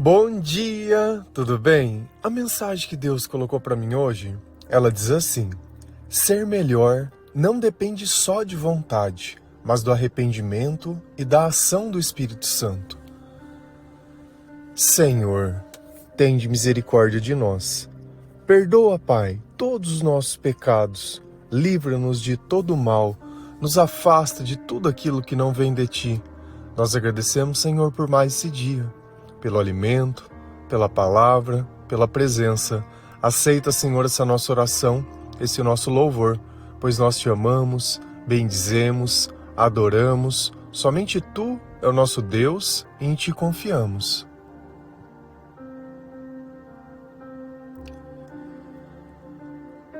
Bom dia, tudo bem? A mensagem que Deus colocou para mim hoje, ela diz assim: ser melhor não depende só de vontade, mas do arrependimento e da ação do Espírito Santo. Senhor, tende misericórdia de nós. Perdoa, Pai, todos os nossos pecados. Livra-nos de todo o mal. Nos afasta de tudo aquilo que não vem de Ti. Nós agradecemos, Senhor, por mais esse dia. Pelo alimento, pela palavra, pela presença. Aceita, Senhor, essa nossa oração, esse nosso louvor, pois nós Te amamos, bendizemos, adoramos. Somente Tu é o nosso Deus e em Ti confiamos.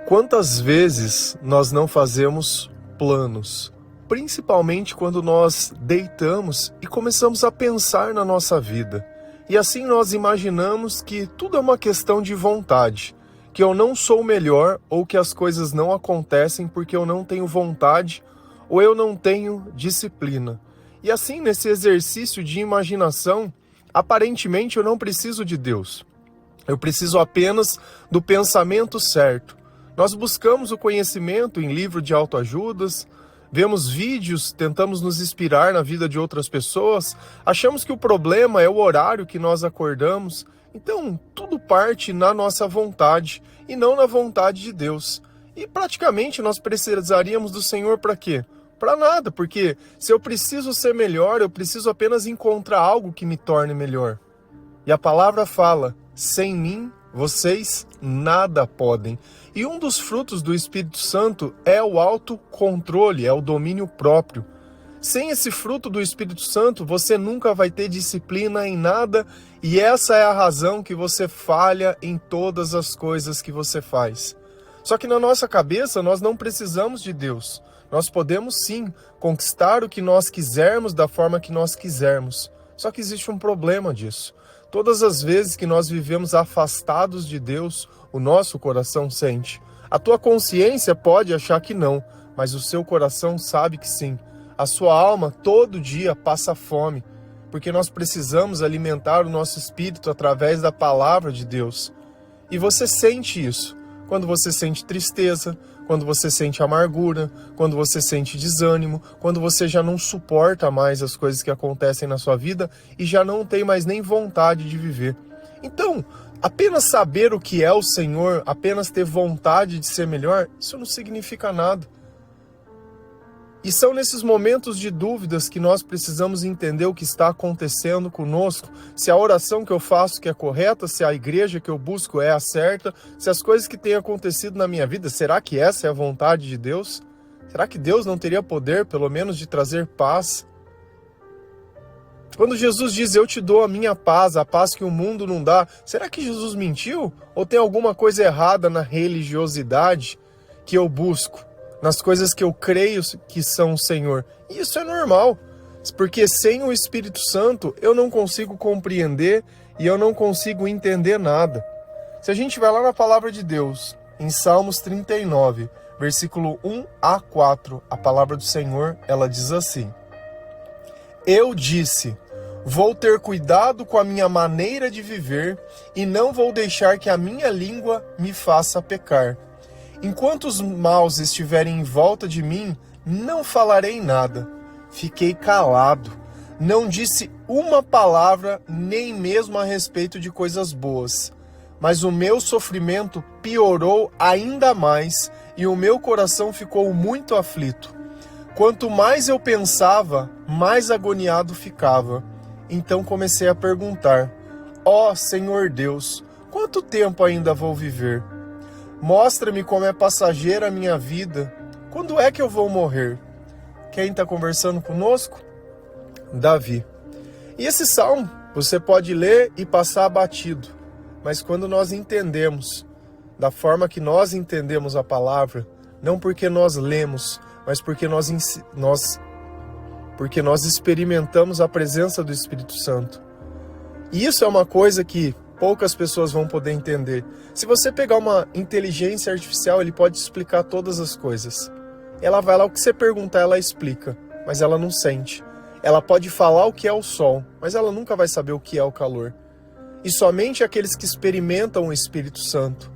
Quantas vezes nós não fazemos planos, principalmente quando nós deitamos e começamos a pensar na nossa vida. E assim nós imaginamos que tudo é uma questão de vontade, que eu não sou melhor ou que as coisas não acontecem porque eu não tenho vontade ou eu não tenho disciplina. E assim, nesse exercício de imaginação, aparentemente eu não preciso de Deus. Eu preciso apenas do pensamento certo. Nós buscamos o conhecimento em livro de autoajudas, vemos vídeos, tentamos nos inspirar na vida de outras pessoas, achamos que o problema é o horário que nós acordamos. Então, tudo parte na nossa vontade e não na vontade de Deus. E praticamente nós precisaríamos do Senhor para quê? Para nada, porque se eu preciso ser melhor, eu preciso apenas encontrar algo que me torne melhor. E a palavra fala: sem mim, vocês nada podem. E um dos frutos do Espírito Santo é o autocontrole, é o domínio próprio. Sem esse fruto do Espírito Santo, você nunca vai ter disciplina em nada, e essa é a razão que você falha em todas as coisas que você faz. Só que na nossa cabeça, nós não precisamos de Deus. Nós podemos sim conquistar o que nós quisermos da forma que nós quisermos. Só que existe um problema disso. Todas as vezes que nós vivemos afastados de Deus, o nosso coração sente. A tua consciência pode achar que não, mas o seu coração sabe que sim. A sua alma todo dia passa fome, porque nós precisamos alimentar o nosso espírito através da palavra de Deus. E você sente isso quando você sente tristeza, quando você sente amargura, quando você sente desânimo, quando você já não suporta mais as coisas que acontecem na sua vida e já não tem mais nem vontade de viver. Então, apenas saber o que é o Senhor, apenas ter vontade de ser melhor, isso não significa nada. E são nesses momentos de dúvidas que nós precisamos entender o que está acontecendo conosco, se a oração que eu faço que é correta, se a igreja que eu busco é a certa, se as coisas que têm acontecido na minha vida, será que essa é a vontade de Deus? Será que Deus não teria poder, pelo menos, de trazer paz? Quando Jesus diz, eu te dou a minha paz, a paz que o mundo não dá, será que Jesus mentiu? Ou tem alguma coisa errada na religiosidade que eu busco? Nas coisas que eu creio que são o Senhor? E isso é normal, porque sem o Espírito Santo eu não consigo compreender e eu não consigo entender nada. Se a gente vai lá na palavra de Deus, em Salmos 39, versículo 1 a 4, a palavra do Senhor, ela diz assim: eu disse, vou ter cuidado com a minha maneira de viver e não vou deixar que a minha língua me faça pecar. Enquanto os maus estiverem em volta de mim, não falarei nada. Fiquei calado. Não disse uma palavra, nem mesmo a respeito de coisas boas. Mas o meu sofrimento piorou ainda mais e o meu coração ficou muito aflito. Quanto mais eu pensava, mais agoniado ficava. Então comecei a perguntar: ó Senhor Deus, quanto tempo ainda vou viver? Mostra-me como é passageira a minha vida. Quando é que eu vou morrer? Quem está conversando conosco? Davi. E esse salmo você pode ler e passar batido. Mas quando nós entendemos, da forma que nós entendemos a palavra, não porque nós lemos, mas porque nós experimentamos a presença do Espírito Santo. E isso é uma coisa que poucas pessoas vão poder entender. Se você pegar uma inteligência artificial, ele pode explicar todas as coisas. Ela vai lá, o que você perguntar, ela explica, mas ela não sente. Ela pode falar o que é o sol, mas ela nunca vai saber o que é o calor. E somente aqueles que experimentam o Espírito Santo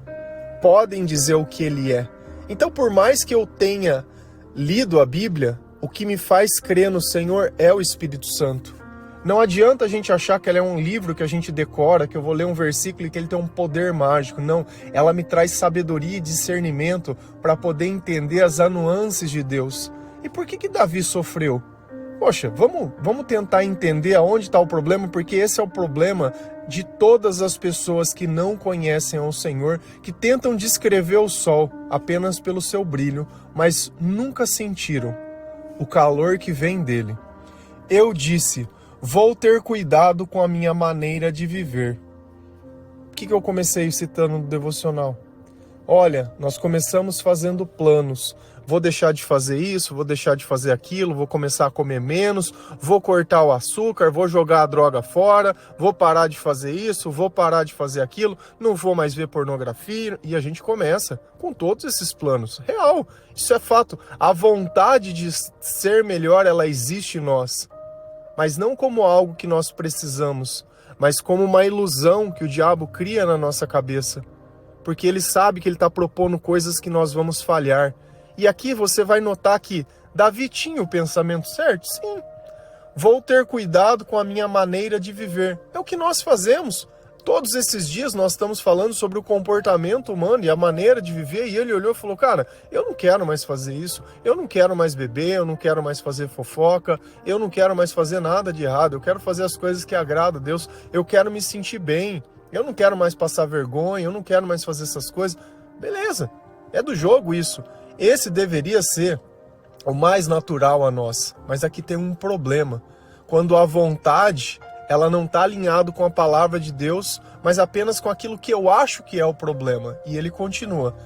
podem dizer o que ele é. Então, por mais que eu tenha lido a Bíblia, o que me faz crer no Senhor é o Espírito Santo. Não adianta a gente achar que ela é um livro que a gente decora, que eu vou ler um versículo e que ele tem um poder mágico. Não, ela me traz sabedoria e discernimento para poder entender as nuances de Deus. E por que Davi sofreu? Poxa, vamos tentar entender aonde está o problema, porque esse é o problema de todas as pessoas que não conhecem ao Senhor, que tentam descrever o sol apenas pelo seu brilho, mas nunca sentiram o calor que vem dele. Eu disse, vou ter cuidado com a minha maneira de viver. O que eu comecei citando no devocional? Olha, nós começamos fazendo planos. Vou deixar de fazer isso, vou deixar de fazer aquilo, vou começar a comer menos, vou cortar o açúcar, vou jogar a droga fora, vou parar de fazer isso, vou parar de fazer aquilo, não vou mais ver pornografia. E a gente começa com todos esses planos. Real, isso é fato. A vontade de ser melhor, ela existe em nós. Mas não como algo que nós precisamos, mas como uma ilusão que o diabo cria na nossa cabeça. Porque ele sabe que ele está propondo coisas que nós vamos falhar. E aqui você vai notar que Davi tinha o pensamento certo? Sim. Vou ter cuidado com a minha maneira de viver. É o que nós fazemos. Todos esses dias nós estamos falando sobre o comportamento humano e a maneira de viver. E ele olhou e falou, cara, eu não quero mais fazer isso. Eu não quero mais beber, eu não quero mais fazer fofoca. Eu não quero mais fazer nada de errado. Eu quero fazer as coisas que agradam a Deus. Eu quero me sentir bem. Eu não quero mais passar vergonha. Eu não quero mais fazer essas coisas. Beleza, é do jogo isso. Esse deveria ser o mais natural a nós, mas aqui tem um problema. Quando a vontade, ela não está alinhada com a palavra de Deus, mas apenas com aquilo que eu acho que é o problema. E ele continua,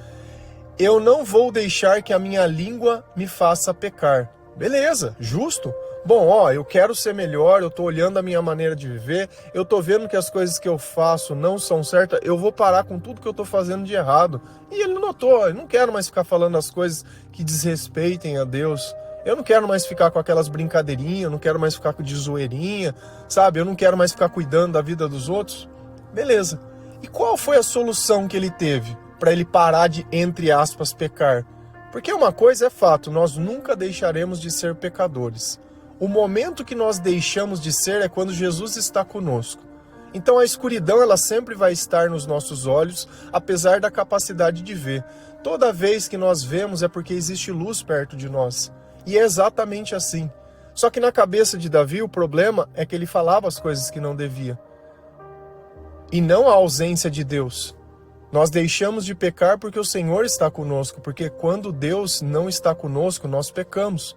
eu não vou deixar que a minha língua me faça pecar. Beleza, justo. Bom, eu quero ser melhor, eu tô olhando a minha maneira de viver, eu tô vendo que as coisas que eu faço não são certas, eu vou parar com tudo que eu tô fazendo de errado. E ele notou, eu não quero mais ficar falando as coisas que desrespeitem a Deus, eu não quero mais ficar com aquelas brincadeirinhas, eu não quero mais ficar de zoeirinha, sabe? Eu não quero mais ficar cuidando da vida dos outros. Beleza. E qual foi a solução que ele teve para ele parar de, entre aspas, pecar? Porque uma coisa é fato, nós nunca deixaremos de ser pecadores. O momento que nós deixamos de ser é quando Jesus está conosco. Então a escuridão ela sempre vai estar nos nossos olhos, apesar da capacidade de ver. Toda vez que nós vemos é porque existe luz perto de nós. E é exatamente assim. Só que na cabeça de Davi o problema é que ele falava as coisas que não devia. E não a ausência de Deus. Nós deixamos de pecar porque o Senhor está conosco, porque quando Deus não está conosco, nós pecamos.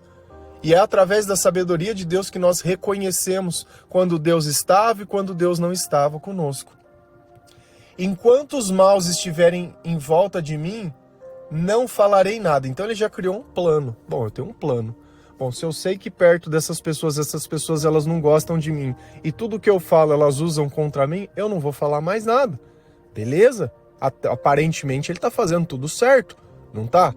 E é através da sabedoria de Deus que nós reconhecemos quando Deus estava e quando Deus não estava conosco. Enquanto os maus estiverem em volta de mim, não falarei nada. Então ele já criou um plano. Bom, eu tenho um plano. Bom, se eu sei que perto dessas pessoas elas não gostam de mim e tudo que eu falo elas usam contra mim, eu não vou falar mais nada. Beleza? Aparentemente ele está fazendo tudo certo, não tá?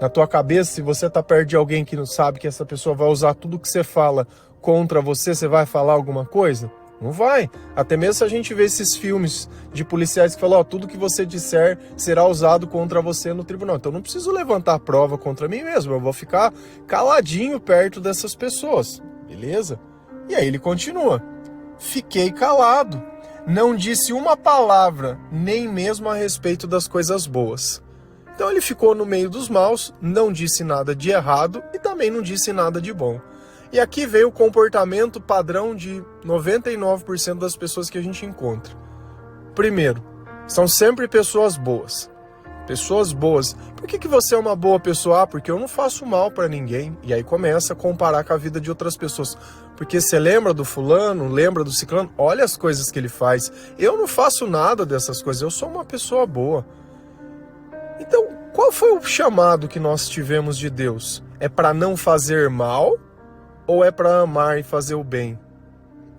Na tua cabeça, se você tá perto de alguém que não sabe que essa pessoa vai usar tudo que você fala contra você, você vai falar alguma coisa? Não vai. Até mesmo se a gente vê esses filmes de policiais que falam, tudo que você disser será usado contra você no tribunal. Então eu não preciso levantar prova contra mim mesmo, eu vou ficar caladinho perto dessas pessoas. Beleza? E aí ele continua. Fiquei calado. Não disse uma palavra, nem mesmo a respeito das coisas boas. Então ele ficou no meio dos maus, não disse nada de errado e também não disse nada de bom. E aqui vem o comportamento padrão de 99% das pessoas que a gente encontra. Primeiro, são sempre pessoas boas. Pessoas boas. Por que você é uma boa pessoa? Ah, porque eu não faço mal para ninguém. E aí começa a comparar com a vida de outras pessoas. Porque você lembra do fulano, lembra do ciclano? Olha as coisas que ele faz. Eu não faço nada dessas coisas, eu sou uma pessoa boa. Então, qual foi o chamado que nós tivemos de Deus? É para não fazer mal ou é para amar e fazer o bem?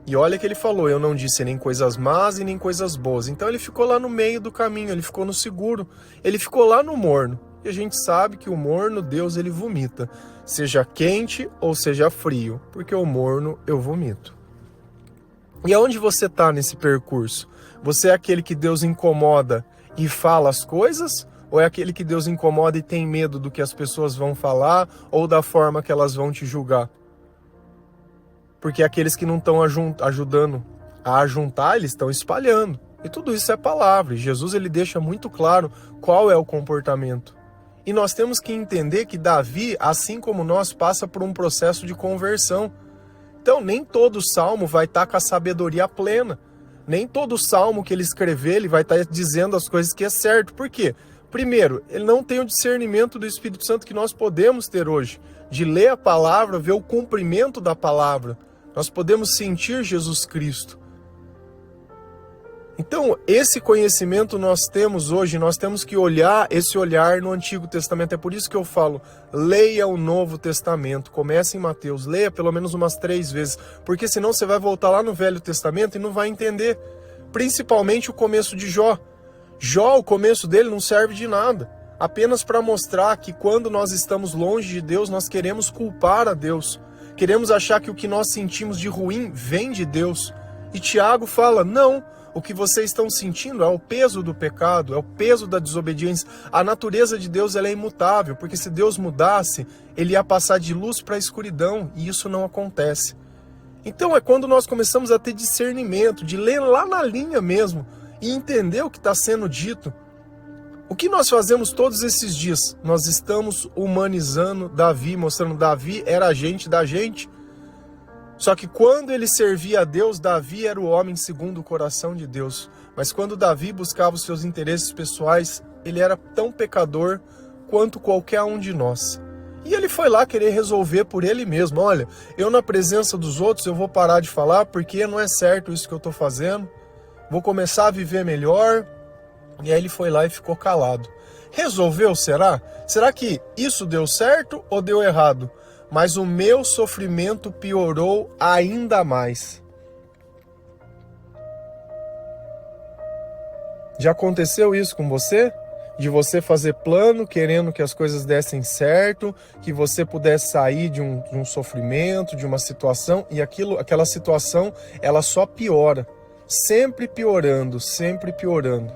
E olha que ele falou, eu não disse nem coisas más e nem coisas boas. Então ele ficou lá no meio do caminho, ele ficou no seguro, ele ficou lá no morno. E a gente sabe que o morno, Deus, ele vomita. Seja quente ou seja frio, porque o morno eu vomito. E aonde você está nesse percurso? Você é aquele que Deus incomoda e fala as coisas? Ou é aquele que Deus incomoda e tem medo do que as pessoas vão falar ou da forma que elas vão te julgar? Porque aqueles que não estão ajudando a ajuntar, eles estão espalhando. E tudo isso é palavra. E Jesus ele deixa muito claro qual é o comportamento. E nós temos que entender que Davi, assim como nós, passa por um processo de conversão. Então, nem todo salmo vai estar com a sabedoria plena. Nem todo salmo que ele escrever, ele vai estar dizendo as coisas que é certo. Por quê? Primeiro, ele não tem o discernimento do Espírito Santo que nós podemos ter hoje. De ler a palavra, ver o cumprimento da palavra. Nós podemos sentir Jesus Cristo. Então, esse conhecimento nós temos hoje, nós temos que olhar esse olhar no Antigo Testamento. É por isso que eu falo, leia o Novo Testamento, comece em Mateus, leia pelo menos umas 3 vezes, porque senão você vai voltar lá no Velho Testamento e não vai entender, principalmente o começo de Jó. Jó, o começo dele não serve de nada, apenas para mostrar que quando nós estamos longe de Deus, nós queremos culpar a Deus, queremos achar que o que nós sentimos de ruim vem de Deus. E Tiago fala, não, o que vocês estão sentindo é o peso do pecado, é o peso da desobediência. A natureza de Deus ela é imutável, porque se Deus mudasse, ele ia passar de luz para a escuridão, e isso não acontece. Então é quando nós começamos a ter discernimento, de ler lá na linha mesmo, e entender o que está sendo dito. O que nós fazemos todos esses dias? Nós estamos humanizando Davi, mostrando Davi era agente da gente. Só que quando ele servia a Deus, Davi era o homem segundo o coração de Deus. Mas quando Davi buscava os seus interesses pessoais, ele era tão pecador quanto qualquer um de nós. E ele foi lá querer resolver por ele mesmo. Olha, eu na presença dos outros eu vou parar de falar porque não é certo isso que eu estou fazendo. Vou começar a viver melhor. E aí ele foi lá e ficou calado. Resolveu, será? Será que isso deu certo ou deu errado? Mas o meu sofrimento piorou ainda mais. Já aconteceu isso com você? De você fazer plano, querendo que as coisas dessem certo, que você pudesse sair de um sofrimento, de uma situação, e aquela situação, ela só piora. Sempre piorando, sempre piorando.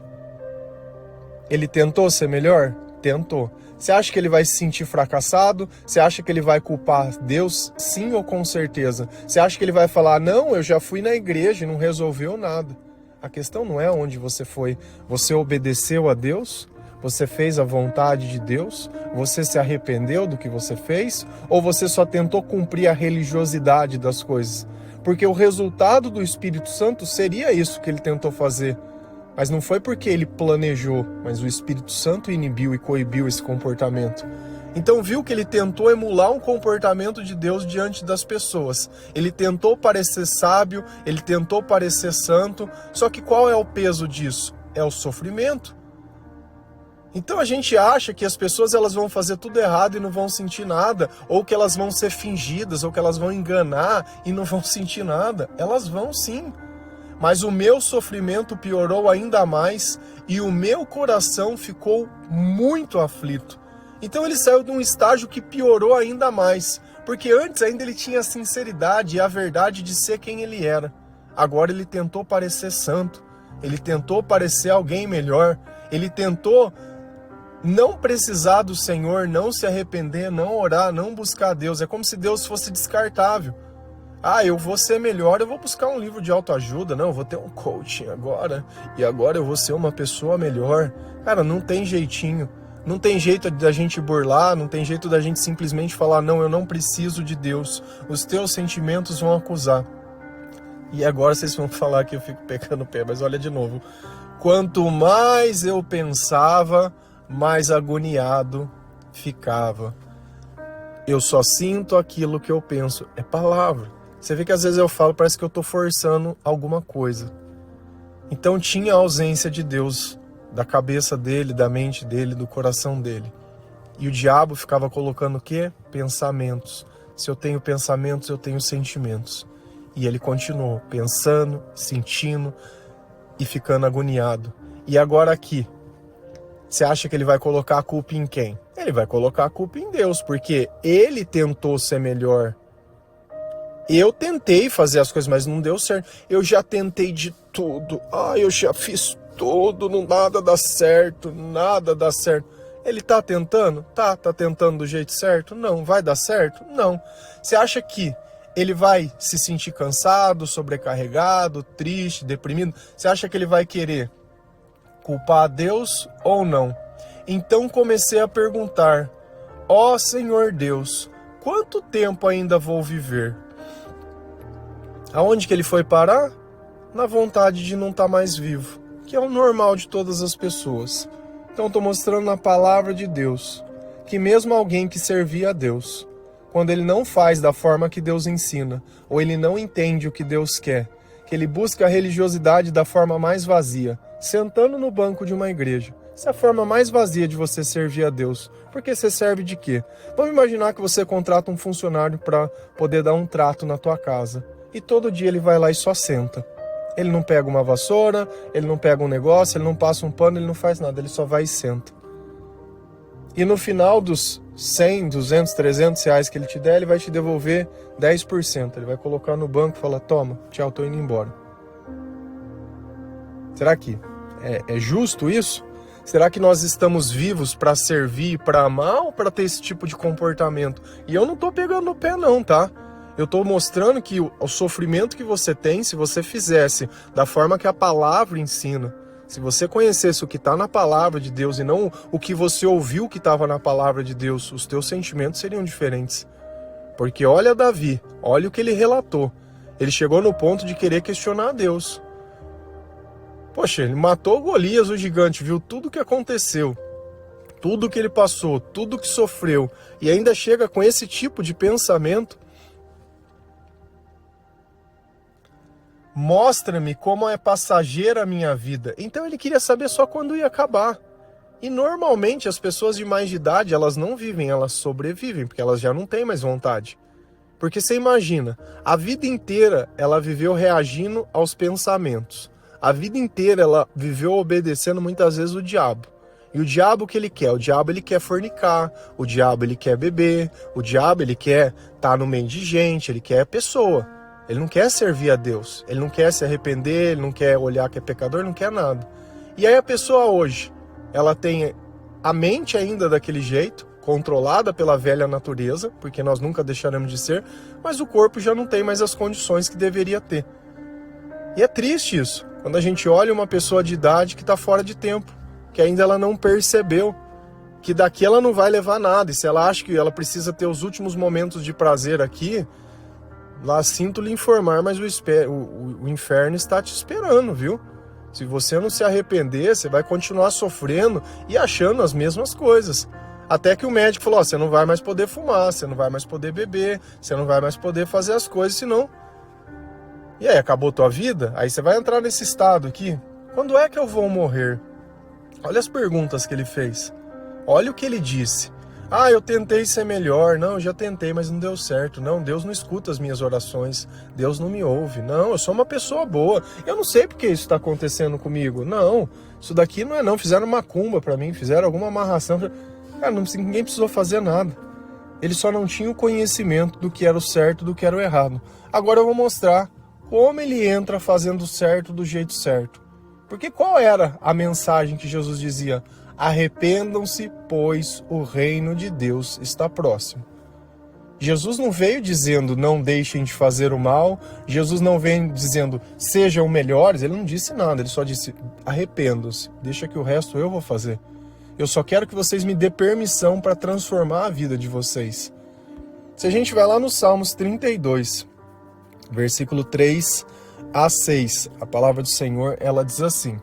Ele tentou ser melhor? Tentou. Você acha que ele vai se sentir fracassado? Você acha que ele vai culpar Deus? Sim ou com certeza? Você acha que ele vai falar, não, eu já fui na igreja e não resolveu nada? A questão não é onde você foi. Você obedeceu a Deus? Você fez a vontade de Deus? Você se arrependeu do que você fez? Ou você só tentou cumprir a religiosidade das coisas? Porque o resultado do Espírito Santo seria isso que ele tentou fazer. Mas não foi porque ele planejou, mas o Espírito Santo inibiu e coibiu esse comportamento. Então viu que ele tentou emular um comportamento de Deus diante das pessoas. Ele tentou parecer sábio, ele tentou parecer santo, só que qual é o peso disso? É o sofrimento. Então a gente acha que as pessoas elas vão fazer tudo errado e não vão sentir nada, ou que elas vão ser fingidas, ou que elas vão enganar e não vão sentir nada. Elas vão sim. Mas o meu sofrimento piorou ainda mais e o meu coração ficou muito aflito. Então ele saiu de um estágio que piorou ainda mais, porque antes ainda ele tinha a sinceridade e a verdade de ser quem ele era. Agora ele tentou parecer santo, ele tentou parecer alguém melhor, ele tentou não precisar do Senhor, não se arrepender, não orar, não buscar Deus. É como se Deus fosse descartável. Ah, eu vou ser melhor, eu vou buscar um livro de autoajuda, não, eu vou ter um coaching agora, e agora eu vou ser uma pessoa melhor. Cara, não tem jeitinho, não tem jeito da gente burlar, não tem jeito da gente simplesmente falar, não, eu não preciso de Deus, os teus sentimentos vão acusar. E agora vocês vão falar que eu fico pecando o pé, mas olha de novo, quanto mais eu pensava, mais agoniado ficava. Eu só sinto aquilo que eu penso, é palavra. Você vê que às vezes eu falo, parece que eu estou forçando alguma coisa. Então tinha a ausência de Deus, da cabeça dele, da mente dele, do coração dele. E o diabo ficava colocando o quê? Pensamentos. Se eu tenho pensamentos, eu tenho sentimentos. E ele continuou pensando, sentindo e ficando agoniado. E agora aqui, você acha que ele vai colocar a culpa em quem? Ele vai colocar a culpa em Deus, porque ele tentou ser melhor. Eu tentei fazer as coisas, mas não deu certo. Eu já tentei de tudo. Eu já fiz tudo, nada dá certo, nada dá certo. Ele tá tentando? Tá tentando do jeito certo? Não. Vai dar certo? Não. Você acha que ele vai se sentir cansado, sobrecarregado, triste, deprimido? Você acha que ele vai querer culpar a Deus ou não? Então comecei a perguntar: ó Senhor Deus, quanto tempo ainda vou viver? Aonde que ele foi parar? Na vontade de não estar mais vivo, que é o normal de todas as pessoas. Então estou mostrando na palavra de Deus que mesmo alguém que servia a Deus, quando ele não faz da forma que Deus ensina, ou ele não entende o que Deus quer, que ele busca a religiosidade da forma mais vazia, sentando no banco de uma igreja, essa é a forma mais vazia de você servir a Deus. Porque você serve de quê? Vamos imaginar que você contrata um funcionário para poder dar um trato na tua casa. E todo dia ele vai lá e só senta. Ele não pega uma vassoura, ele não pega um negócio, ele não passa um pano, ele não faz nada, ele só vai e senta. E no final dos 100, 200, 300 reais que ele te der, ele vai te devolver 10%. Ele vai colocar no banco e falar: toma, tchau, tô indo embora. Será que é justo isso? Será que nós estamos vivos para servir, para amar, ou para ter esse tipo de comportamento? E eu não tô pegando no pé não, tá? Eu estou mostrando que o sofrimento que você tem, se você fizesse da forma que a palavra ensina, se você conhecesse o que está na palavra de Deus e não o que você ouviu que estava na palavra de Deus, os teus sentimentos seriam diferentes. Porque olha Davi, olha o que ele relatou. Ele chegou no ponto de querer questionar a Deus. Poxa, ele matou Golias, o gigante, viu tudo o que aconteceu, tudo que ele passou, tudo que sofreu, e ainda chega com esse tipo de pensamento. Mostra-me como é passageira a minha vida. Então ele queria saber só quando ia acabar. E normalmente as pessoas de mais de idade, elas não vivem, elas sobrevivem, porque elas já não têm mais vontade. Porque você imagina, a vida inteira ela viveu reagindo aos pensamentos. A vida inteira ela viveu obedecendo muitas vezes o diabo. E o diabo o que ele quer? O diabo ele quer fornicar, o diabo ele quer beber, o diabo ele quer estar no meio de gente, ele quer pessoa. Ele não quer servir a Deus, ele não quer se arrepender, ele não quer olhar que é pecador, ele não quer nada. E aí a pessoa hoje, ela tem a mente ainda daquele jeito, controlada pela velha natureza, porque nós nunca deixaremos de ser, mas o corpo já não tem mais as condições que deveria ter. E é triste isso, quando a gente olha uma pessoa de idade que está fora de tempo, que ainda ela não percebeu que daqui ela não vai levar nada, e se ela acha que ela precisa ter os últimos momentos de prazer aqui, lá sinto lhe informar, mas o inferno está te esperando, viu? Se você não se arrepender, você vai continuar sofrendo e achando as mesmas coisas. Até que o médico falou: você não vai mais poder fumar, você não vai mais poder beber, você não vai mais poder fazer as coisas, senão... E aí, acabou tua vida? Aí você vai entrar nesse estado aqui. Quando é que eu vou morrer? Olha as perguntas que ele fez. Olha o que ele disse. Eu tentei ser melhor. Não, eu já tentei, mas não deu certo. Não, Deus não escuta as minhas orações. Deus não me ouve. Não, eu sou uma pessoa boa. Eu não sei porque isso está acontecendo comigo. Não, isso daqui não é não. Fizeram macumba para mim, fizeram alguma amarração. Cara, ninguém precisou fazer nada. Ele só não tinha o conhecimento do que era o certo e do que era o errado. Agora eu vou mostrar como ele entra fazendo o certo do jeito certo. Porque qual era a mensagem que Jesus dizia? Arrependam-se, pois o reino de Deus está próximo. Jesus não veio dizendo não deixem de fazer o mal, Jesus não veio dizendo sejam melhores, ele não disse nada, ele só disse arrependam-se, deixa que o resto eu vou fazer. Eu só quero que vocês me dê permissão para transformar a vida de vocês. Se a gente vai lá no Salmos 32, versículo 3 a 6, a palavra do Senhor, ela diz assim: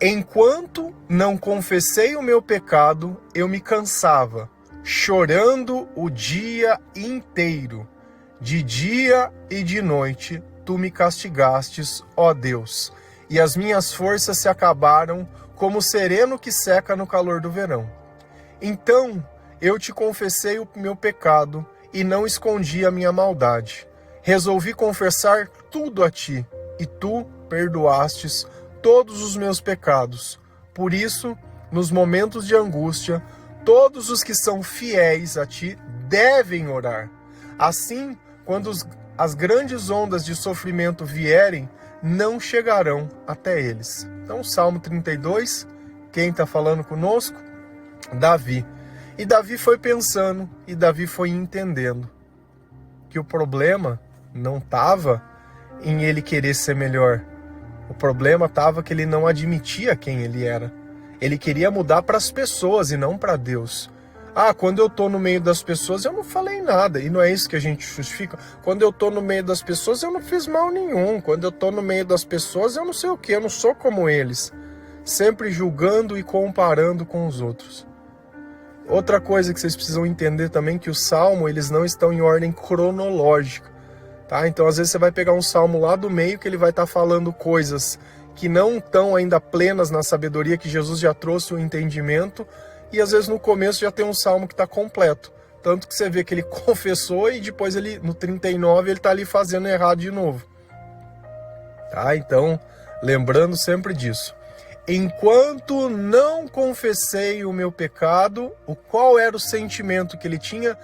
enquanto não confessei o meu pecado, eu me cansava, chorando o dia inteiro. De dia e de noite, tu me castigastes, ó Deus, e as minhas forças se acabaram como o sereno que seca no calor do verão. Então eu te confessei o meu pecado e não escondi a minha maldade. Resolvi confessar tudo a ti, e tu perdoastes todos os meus pecados. Por isso, nos momentos de angústia, todos os que são fiéis a ti devem orar. Assim, quando as grandes ondas de sofrimento vierem, não chegarão até eles. Então, Salmo 32, quem está falando conosco? Davi. E Davi foi pensando, e Davi foi entendendo que o problema não estava em ele querer ser melhor. O problema estava que ele não admitia quem ele era. Ele queria mudar para as pessoas e não para Deus. Quando eu estou no meio das pessoas eu não falei nada. E não é isso que a gente justifica. Quando eu estou no meio das pessoas eu não fiz mal nenhum. Quando eu estou no meio das pessoas eu não sei o que, eu não sou como eles. Sempre julgando e comparando com os outros. Outra coisa que vocês precisam entender também é que o salmo, eles não estão em ordem cronológica. Tá? Então às vezes você vai pegar um salmo lá do meio que ele vai estar falando coisas que não estão ainda plenas na sabedoria, que Jesus já trouxe o entendimento, e às vezes no começo já tem um salmo que está completo. Tanto que você vê que ele confessou e depois ele, no 39, ele está ali fazendo errado de novo. Tá? Então, lembrando sempre disso. Enquanto não confessei o meu pecado, qual era o sentimento que ele tinha?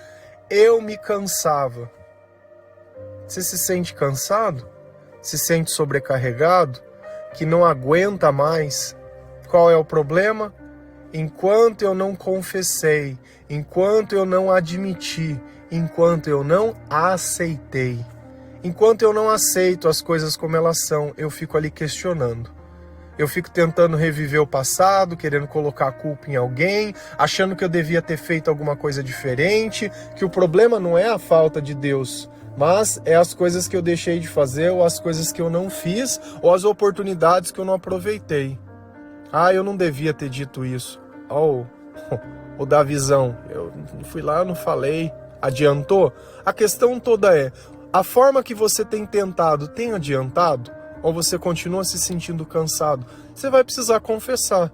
Eu me cansava. Você se sente cansado? Se sente sobrecarregado? Que não aguenta mais? Qual é o problema? Enquanto eu não confessei, enquanto eu não admiti, enquanto eu não aceitei, enquanto eu não aceito as coisas como elas são, eu fico ali questionando. Eu fico tentando reviver o passado, querendo colocar a culpa em alguém, achando que eu devia ter feito alguma coisa diferente, que o problema não é a falta de Deus, mas é as coisas que eu deixei de fazer, ou as coisas que eu não fiz, ou as oportunidades que eu não aproveitei. Eu não devia ter dito isso. O Davizão, eu fui lá, eu não falei, adiantou? A questão toda é, a forma que você tem tentado, tem adiantado? Ou você continua se sentindo cansado? Você vai precisar confessar.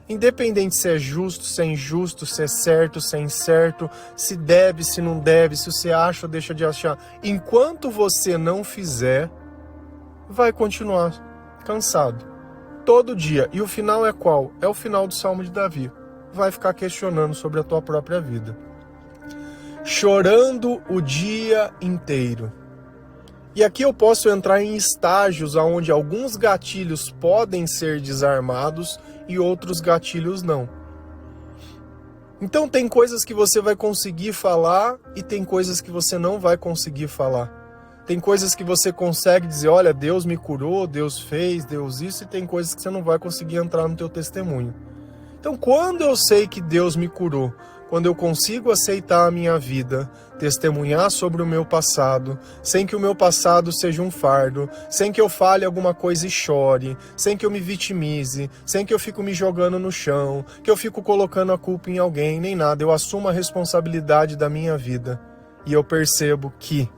Independente se é justo, se é injusto, se é certo, se é incerto, se deve, se não deve, se você acha ou deixa de achar. Enquanto você não fizer, vai continuar cansado. Todo dia. E o final é qual? É o final do Salmo de Davi. Vai ficar questionando sobre a tua própria vida. Chorando o dia inteiro. E aqui eu posso entrar em estágios onde alguns gatilhos podem ser desarmados e outros gatilhos não. Então tem coisas que você vai conseguir falar e tem coisas que você não vai conseguir falar. Tem coisas que você consegue dizer, olha, Deus me curou, Deus fez, Deus isso, e tem coisas que você não vai conseguir entrar no teu testemunho. Então quando eu sei que Deus me curou, quando eu consigo aceitar a minha vida, testemunhar sobre o meu passado, sem que o meu passado seja um fardo, sem que eu fale alguma coisa e chore, sem que eu me vitimize, sem que eu fico me jogando no chão, que eu fico colocando a culpa em alguém, nem nada. Eu assumo a responsabilidade da minha vida e eu percebo que,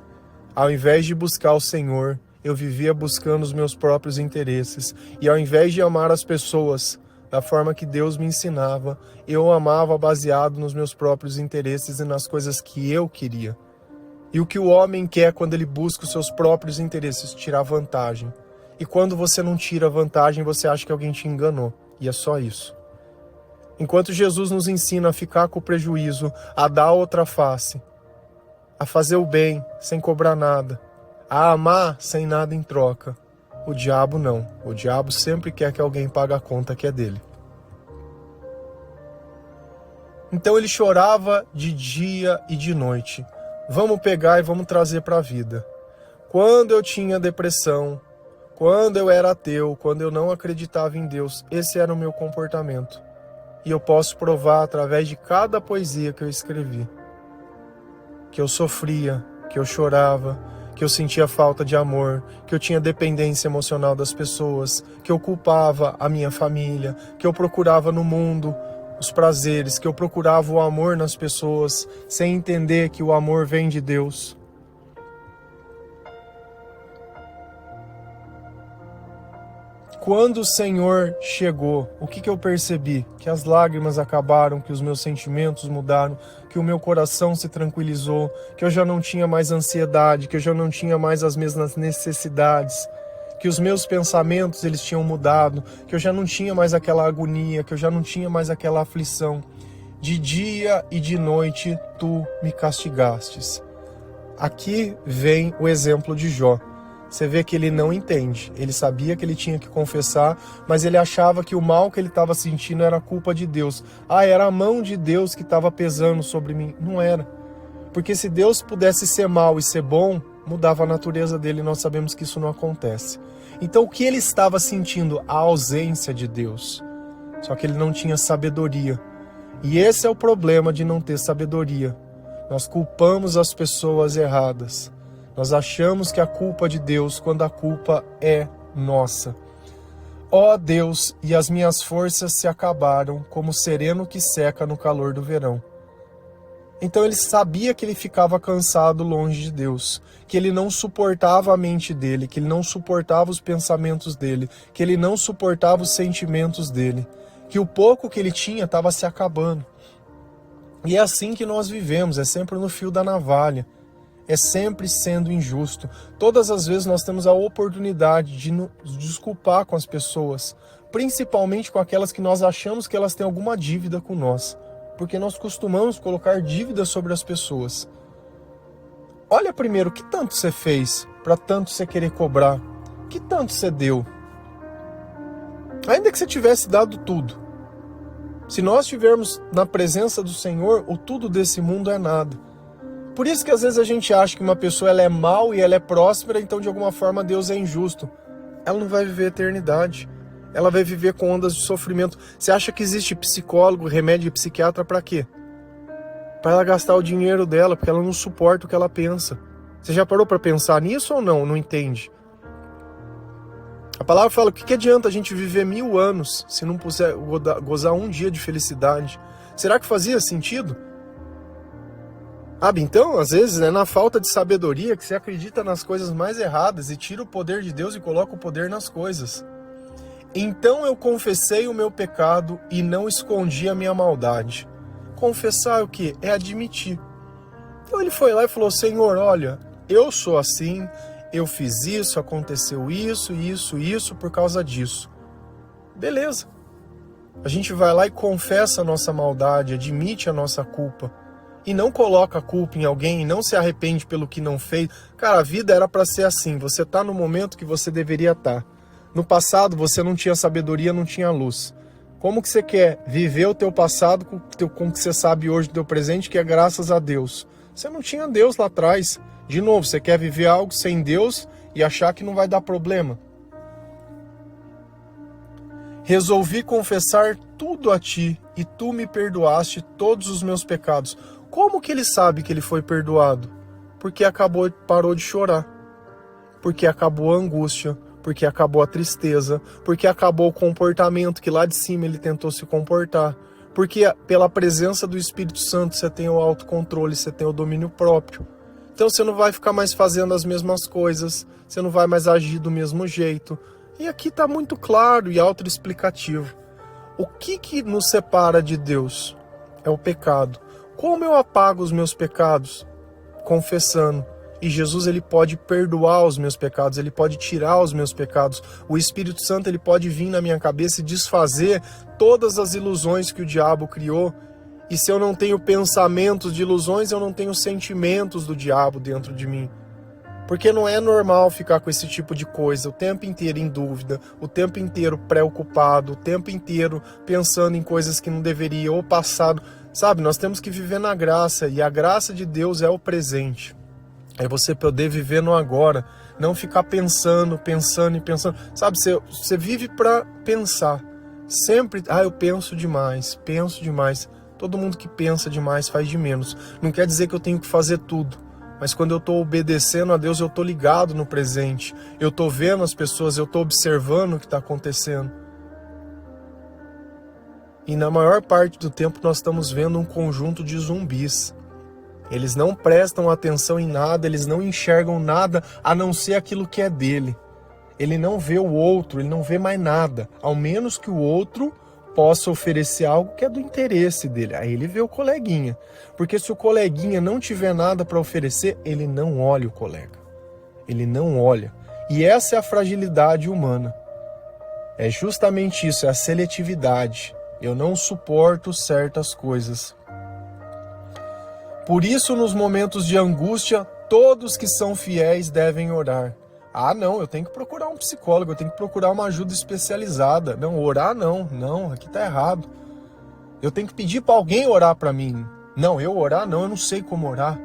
ao invés de buscar o Senhor, eu vivia buscando os meus próprios interesses. E ao invés de amar as pessoas da forma que Deus me ensinava, eu amava baseado nos meus próprios interesses e nas coisas que eu queria. E o que o homem quer quando ele busca os seus próprios interesses? Tirar vantagem. E quando você não tira vantagem, você acha que alguém te enganou. E é só isso. Enquanto Jesus nos ensina a ficar com o prejuízo, a dar outra face, a fazer o bem sem cobrar nada, a amar sem nada em troca, o diabo não. O diabo sempre quer que alguém pague a conta que é dele. Então ele chorava de dia e de noite. Vamos pegar e vamos trazer para a vida. Quando eu tinha depressão, quando eu era ateu, quando eu não acreditava em Deus, esse era o meu comportamento. E eu posso provar através de cada poesia que eu escrevi. Que eu sofria, que eu chorava, que eu sentia falta de amor, que eu tinha dependência emocional das pessoas, que eu culpava a minha família, que eu procurava no mundo os prazeres, que eu procurava o amor nas pessoas, sem entender que o amor vem de Deus. Quando o Senhor chegou, o que eu percebi? Que as lágrimas acabaram, que os meus sentimentos mudaram, que o meu coração se tranquilizou, que eu já não tinha mais ansiedade, que eu já não tinha mais as mesmas necessidades, que os meus pensamentos eles tinham mudado, que eu já não tinha mais aquela agonia, que eu já não tinha mais aquela aflição. De dia e de noite tu me castigastes. aqui vem o exemplo de Jó. Você vê que ele não entende. Ele sabia que ele tinha que confessar, mas ele achava que o mal que ele estava sentindo era culpa de Deus. Era a mão de Deus que estava pesando sobre mim. Não era. Porque se Deus pudesse ser mal e ser bom, mudava a natureza dele, e nós sabemos que isso não acontece. Então o que ele estava sentindo? A ausência de Deus. Só que ele não tinha sabedoria. E esse é o problema de não ter sabedoria. Nós culpamos as pessoas erradas. Nós achamos que a culpa é de Deus quando a culpa é nossa. Ó Deus, e as minhas forças se acabaram como o sereno que seca no calor do verão. Então ele sabia que ele ficava cansado longe de Deus, que ele não suportava a mente dele, que ele não suportava os pensamentos dele, que ele não suportava os sentimentos dele, que o pouco que ele tinha estava se acabando. E é assim que nós vivemos, é sempre no fio da navalha. É sempre sendo injusto. Todas as vezes nós temos a oportunidade de nos desculpar com as pessoas, principalmente com aquelas que nós achamos que elas têm alguma dívida com nós, porque nós costumamos colocar dívidas sobre as pessoas. Olha primeiro, o que tanto você fez para tanto você querer cobrar? O que tanto você deu? Ainda que você tivesse dado tudo. Se nós estivermos na presença do Senhor, o tudo desse mundo é nada. Por isso que às vezes a gente acha que uma pessoa ela é mal e ela é próspera, então de alguma forma Deus é injusto. Ela não vai viver a eternidade. Ela vai viver com ondas de sofrimento. Você acha que existe psicólogo, remédio e psiquiatra para quê? Para ela gastar o dinheiro dela, porque ela não suporta o que ela pensa. Você já parou para pensar nisso ou não? Não entende? A palavra fala, o que adianta a gente viver 1000 anos se não puder gozar um dia de felicidade? Será que fazia sentido? Então, às vezes, é na falta de sabedoria que você acredita nas coisas mais erradas e tira o poder de Deus e coloca o poder nas coisas. Então eu confessei o meu pecado e não escondi a minha maldade. Confessar é o quê? É admitir. Então ele foi lá e falou, Senhor, olha, eu sou assim, eu fiz isso, aconteceu isso por causa disso. Beleza. A gente vai lá e confessa a nossa maldade, admite a nossa culpa. E não coloca a culpa em alguém, e não se arrepende pelo que não fez. Cara, a vida era para ser assim, você tá no momento que você deveria estar. No passado você não tinha sabedoria, não tinha luz. Como que você quer viver o teu passado com o que você sabe hoje do teu presente, que é graças a Deus? Você não tinha Deus lá atrás. De novo, você quer viver algo sem Deus e achar que não vai dar problema. Resolvi confessar tudo a ti, e tu me perdoaste todos os meus pecados. Como que ele sabe que ele foi perdoado? Porque parou de chorar. Porque acabou a angústia. Porque acabou a tristeza. Porque acabou o comportamento que lá de cima ele tentou se comportar. Porque pela presença do Espírito Santo você tem o autocontrole, você tem o domínio próprio. Então você não vai ficar mais fazendo as mesmas coisas. Você não vai mais agir do mesmo jeito. E aqui está muito claro e autoexplicativo. O que nos separa de Deus? É o pecado. Como eu apago os meus pecados? Confessando. E Jesus ele pode perdoar os meus pecados, ele pode tirar os meus pecados. O Espírito Santo ele pode vir na minha cabeça e desfazer todas as ilusões que o diabo criou. E se eu não tenho pensamentos de ilusões, eu não tenho sentimentos do diabo dentro de mim. Porque não é normal ficar com esse tipo de coisa o tempo inteiro em dúvida, o tempo inteiro preocupado, o tempo inteiro pensando em coisas que não deveria, ou passado. Sabe, nós temos que viver na graça, e a graça de Deus é o presente. É você poder viver no agora, não ficar pensando. Sabe, você vive para pensar. Sempre, eu penso demais. Todo mundo que pensa demais faz de menos. Não quer dizer que eu tenho que fazer tudo. Mas quando eu estou obedecendo a Deus, eu estou ligado no presente. Eu estou vendo as pessoas, eu estou observando o que está acontecendo. E na maior parte do tempo nós estamos vendo um conjunto de zumbis. Eles não prestam atenção em nada, eles não enxergam nada a não ser aquilo que é dele. Ele não vê o outro, ele não vê mais nada, ao menos que o outro possa oferecer algo que é do interesse dele. Aí ele vê o coleguinha. Porque se o coleguinha não tiver nada para oferecer, ele não olha o colega. Ele não olha. E essa é a fragilidade humana. É justamente isso, é a seletividade. Eu não suporto certas coisas. Por isso, nos momentos de angústia, Todos que são fiéis devem orar. Ah, não, eu tenho que procurar um psicólogo, eu tenho que procurar uma ajuda especializada. Não, orar não, aqui tá errado. Eu tenho que pedir para alguém orar para mim. Não, eu orar não, eu não sei como orar.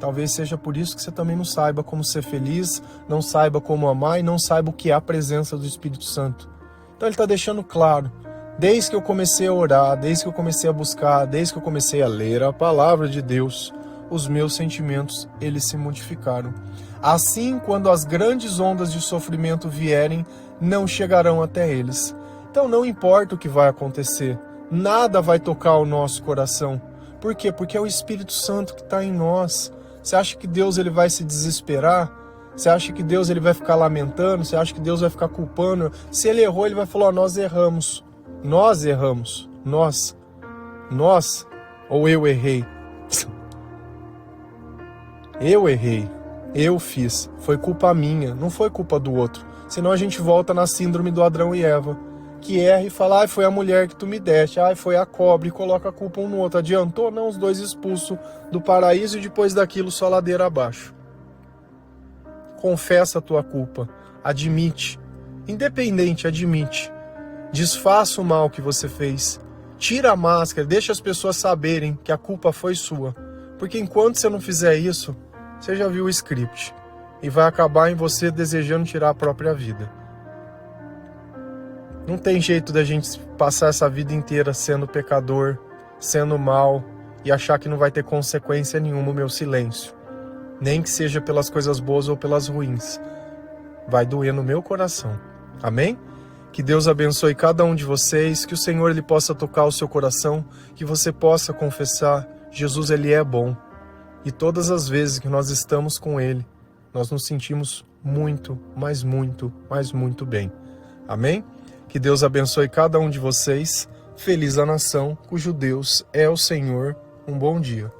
Talvez seja por isso que você também não saiba como ser feliz, não saiba como amar e não saiba o que é a presença do Espírito Santo. Então ele está deixando claro, desde que eu comecei a orar, desde que eu comecei a buscar, desde que eu comecei a ler a palavra de Deus, os meus sentimentos, eles se modificaram. Assim, quando as grandes ondas de sofrimento vierem, não chegarão até eles. Então não importa o que vai acontecer, nada vai tocar o nosso coração. Por quê? Porque é o Espírito Santo que está em nós. Você acha que Deus ele vai se desesperar? Você acha que Deus ele vai ficar lamentando? Você acha que Deus vai ficar culpando? Se ele errou, ele vai falar, nós erramos. Nós erramos. Nós. Ou eu errei. Eu errei. Eu fiz. Foi culpa minha. Não foi culpa do outro. Senão a gente volta na síndrome do Adão e Eva. Que erra e fala, foi a mulher que tu me deste, foi a cobra, e coloca a culpa um no outro. Adiantou? Não, os dois expulsos do paraíso e depois daquilo só ladeira abaixo. Confessa a tua culpa, admite, independente, admite. Desfaça o mal que você fez, tira a máscara, deixa as pessoas saberem que a culpa foi sua. Porque enquanto você não fizer isso, você já viu o script e vai acabar em você desejando tirar a própria vida. Não tem jeito da gente passar essa vida inteira sendo pecador, sendo mal e achar que não vai ter consequência nenhuma o meu silêncio. Nem que seja pelas coisas boas ou pelas ruins. Vai doer no meu coração. Amém? Que Deus abençoe cada um de vocês, que o Senhor ele possa tocar o seu coração, que você possa confessar, Jesus ele é bom. E todas as vezes que nós estamos com ele, nós nos sentimos muito, mas muito, mas muito bem. Amém? Que Deus abençoe cada um de vocês. Feliz a nação cujo Deus é o Senhor. Um bom dia.